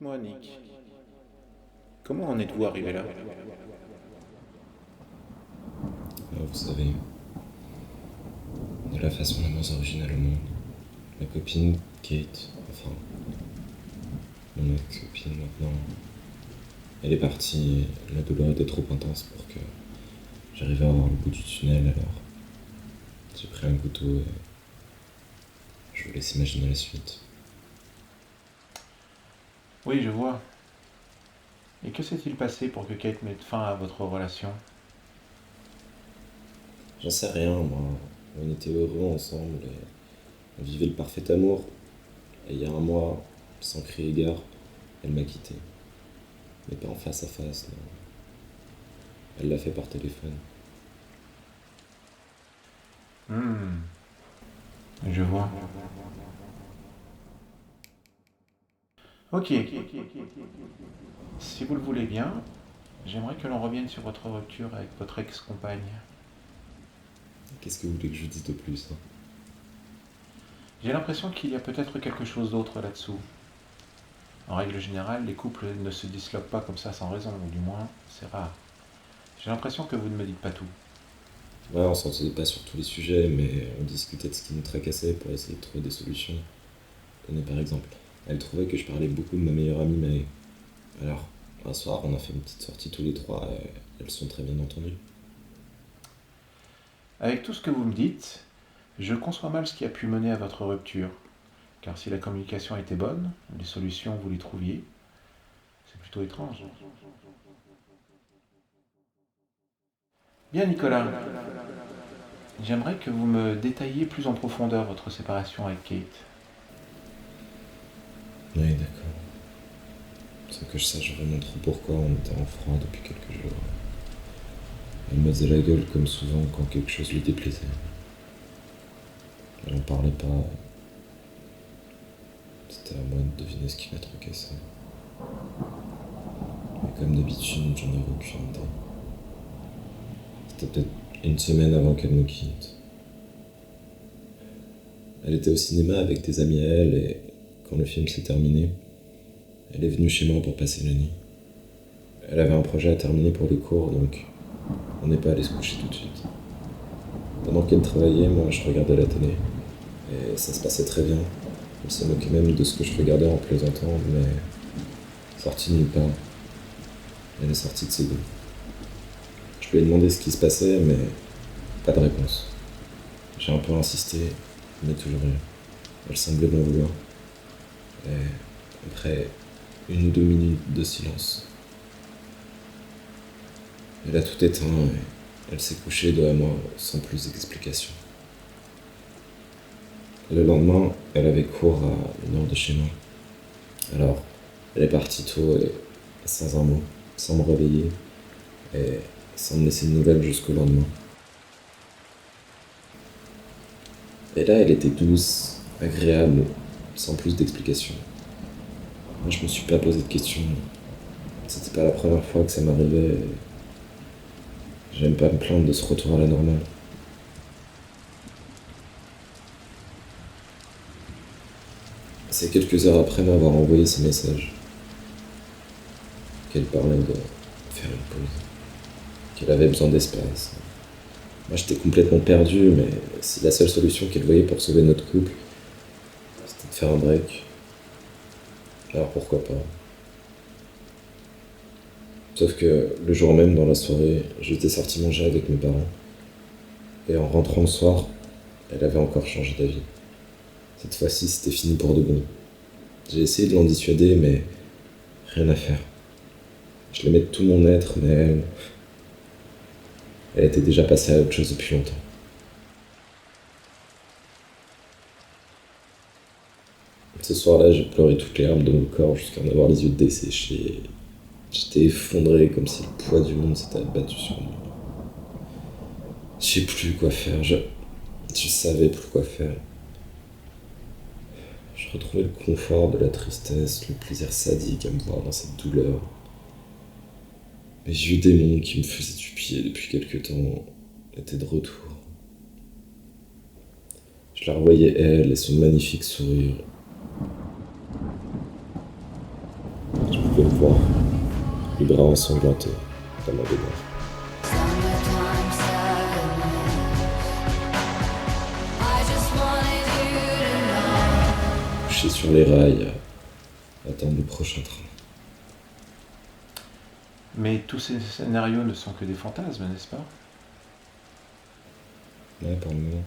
Dites-moi, Nick, comment en êtes-vous arrivé là? Vous savez, de la façon la moins originale au monde, ma copine Kate, enfin mon ex-copine maintenant, elle est partie. La douleur était trop intense pour que j'arrive à voir le bout du tunnel, alors j'ai pris un couteau et je vous laisse imaginer la suite. Oui, je vois. Et que s'est-il passé pour que Kate mette fin à votre relation? J'en sais rien, moi. On était heureux ensemble et on vivait le parfait amour. Et il y a un mois, sans crier gare, elle m'a quitté. Mais pas en face à face, non. Elle l'a fait par téléphone. Hmm, je vois. Ok, si vous le voulez bien, j'aimerais que l'on revienne sur votre rupture avec votre ex-compagne. Qu'est-ce que vous voulez que je vous dise de plus, hein? J'ai l'impression qu'il y a peut-être quelque chose d'autre là-dessous. En règle générale, les couples ne se disloquent pas comme ça sans raison, ou du moins, c'est rare. J'ai l'impression que vous ne me dites pas tout. Ouais, on s'entendait pas sur tous les sujets, mais on discutait de ce qui nous tracassait pour essayer de trouver des solutions. Tenez par exemple, elle trouvait que je parlais beaucoup de ma meilleure amie Maë. Alors, un soir, on a fait une petite sortie tous les trois et elles sont très bien entendues. Avec tout ce que vous me dites, je conçois mal ce qui a pu mener à votre rupture. Car si la communication était bonne, les solutions vous les trouviez, c'est plutôt étrange. Bien Nicolas, j'aimerais que vous me détailliez plus en profondeur votre séparation avec Kate. Oui, d'accord. Sans que je sache vraiment trop pourquoi, on était en froid depuis quelques jours. Elle me faisait la gueule comme souvent quand quelque chose lui déplaisait. Elle en parlait pas, c'était à moi de deviner ce qui la tracassait. Mais comme d'habitude, j'en avais aucune idée. C'était peut-être une semaine avant qu'elle nous quitte. Elle était au cinéma avec des amis à elle et quand le film s'est terminé, elle est venue chez moi pour passer la nuit. Elle avait un projet à terminer pour les cours, donc on n'est pas allé se coucher tout de suite. Pendant qu'elle travaillait, moi je regardais la télé. Et ça se passait très bien. Elle se moquait même de ce que je regardais en plaisantant, mais sortie de nulle part, elle est sortie de ses goûts. Je lui ai demandé ce qui se passait, mais pas de réponse. J'ai un peu insisté, mais toujours rien. Elle semblait m'en vouloir. Et après 1 ou 2 minutes de silence, elle a tout éteint et elle s'est couchée dos à moi sans plus d'explication. Le lendemain, elle avait cours à 1 heure de chez moi. Alors, elle est partie tôt et sans un mot, sans me réveiller et sans me laisser de nouvelles jusqu'au lendemain. Et là, elle était douce, agréable, sans plus d'explications. Moi, je me suis pas posé de questions. C'était pas la première fois que ça m'arrivait. J'aime pas me plaindre de ce retour à la normale. C'est quelques heures après m'avoir envoyé ces messages qu'elle parlait de faire une pause, qu'elle avait besoin d'espace. Moi, j'étais complètement perdu, mais si la seule solution qu'elle voyait pour sauver notre couple, c'était de faire un break, alors pourquoi pas. Sauf que le jour même, dans la soirée, j'étais sorti manger avec mes parents. Et en rentrant le soir, elle avait encore changé d'avis. Cette fois-ci, c'était fini pour de bon. J'ai essayé de l'en dissuader, mais rien à faire. Je l'aimais de tout mon être, mais elle était déjà passée à autre chose depuis longtemps. Ce soir-là, j'ai pleuré toutes les larmes de mon corps jusqu'à en avoir les yeux desséchés. J'étais effondré comme si le poids du monde s'était abattu sur moi. Je sais plus quoi faire, je savais plus quoi faire. Je retrouvais le confort de la tristesse, le plaisir sadique à me voir dans cette douleur. Mes vieux démons qui me faisaient du pied depuis quelque temps étaient de retour. Je la revoyais elle et son magnifique sourire. bras ensanglantés dans ma baignoire. Summertime sadness. I just wanted you to know. Je suis sur les rails à attendre le prochain train. Mais tous ces scénarios ne sont que des fantasmes, n'est-ce pas? Ouais, pour le moment.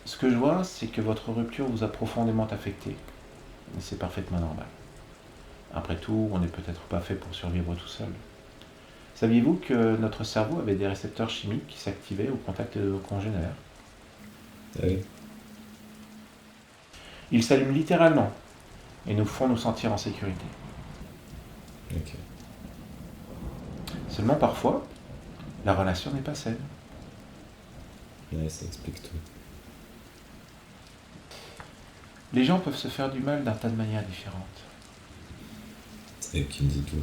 Ce que je vois, c'est que votre rupture vous a profondément affecté. Et c'est parfaitement normal. Après tout, on n'est peut-être pas fait pour survivre tout seul. Saviez-vous que notre cerveau avait des récepteurs chimiques qui s'activaient au contact de nos congénères? Ah oui. Ils s'allument littéralement et nous font nous sentir en sécurité. Ok. Seulement parfois, la relation n'est pas saine. Ouais, ça explique tout. Les gens peuvent se faire du mal d'un tas de manières différentes. C'est elle qui me dit tout.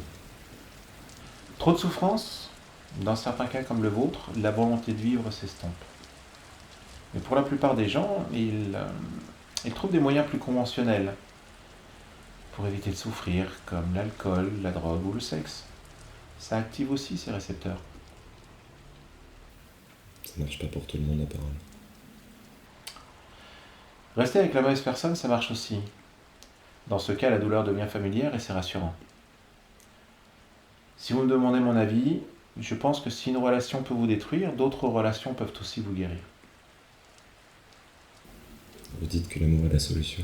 Trop de souffrance, dans certains cas comme le vôtre, la volonté de vivre s'estompe. Mais pour la plupart des gens, ils trouvent des moyens plus conventionnels pour éviter de souffrir, comme l'alcool, la drogue ou le sexe. Ça active aussi ces récepteurs. Ça marche pas pour tout le monde apparemment. Rester avec la mauvaise personne, ça marche aussi. Dans ce cas, la douleur devient familière et c'est rassurant. Si vous me demandez mon avis, je pense que si une relation peut vous détruire, d'autres relations peuvent aussi vous guérir. Vous dites que l'amour est la solution.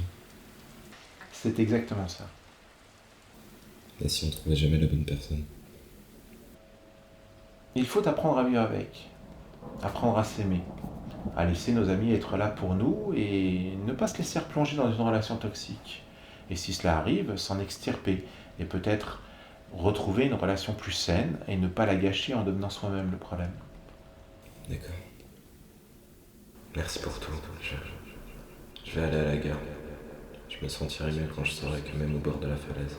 C'est exactement ça. Et si on trouvait jamais la bonne personne? Il faut apprendre à vivre avec, apprendre à s'aimer, à laisser nos amis être là pour nous et ne pas se laisser replonger dans une relation toxique. Et si cela arrive, s'en extirper et peut-être retrouver une relation plus saine et ne pas la gâcher en devenant soi-même le problème. D'accord. Merci pour tout. Je vais aller à la gare. Je me sentirai mieux quand je saurai que même au bord de la falaise,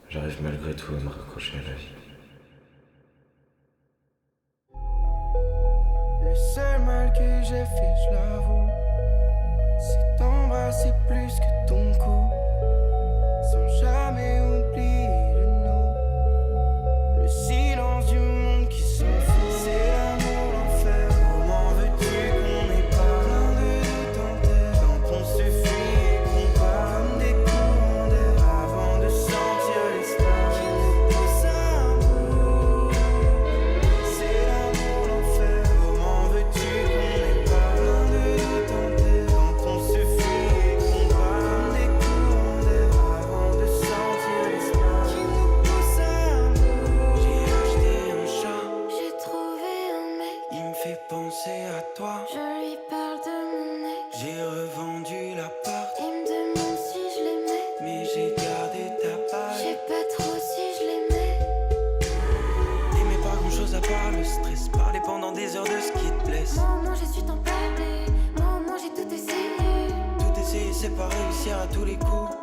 j'arrive malgré tout à me raccrocher à la vie. Le seul mal que j'ai fait, je l'avoue, c'est t'embrasser plus que ton cou, sans jamais oublier de nous. Le silence du monde qui s'en fout, c'est l'amour, l'enfer. Comment veux-tu qu'on ait pas l'un de nous tenter quand on se fuit et qu'on part comme des courants d'air avant de sentir l'espace qui nous pousse à bout. C'est l'amour, l'enfer. Comment veux-tu qu'on ait pas l'un de nous tenter quand on se fuit et qu'on part comme des courants d'air avant de sentir l'espace qui nous pousse à bout. J'ai acheté un chat, J'ai trouvé un mec, il me fait penser à toi. je lui parle de mon ex. J'ai revendu l'appart, Il me demande si je l'aimais. mais j'ai gardé ta Je page. sais pas trop si je l'aimais. T'aimais pas grand chose à part le stress. Parler pendant des heures de ce qui te blesse. Moi au moins j'ai su t'en parler. Moi au moins j'ai tout essayé. Tout essayer, c'est pas réussir à tous les coups.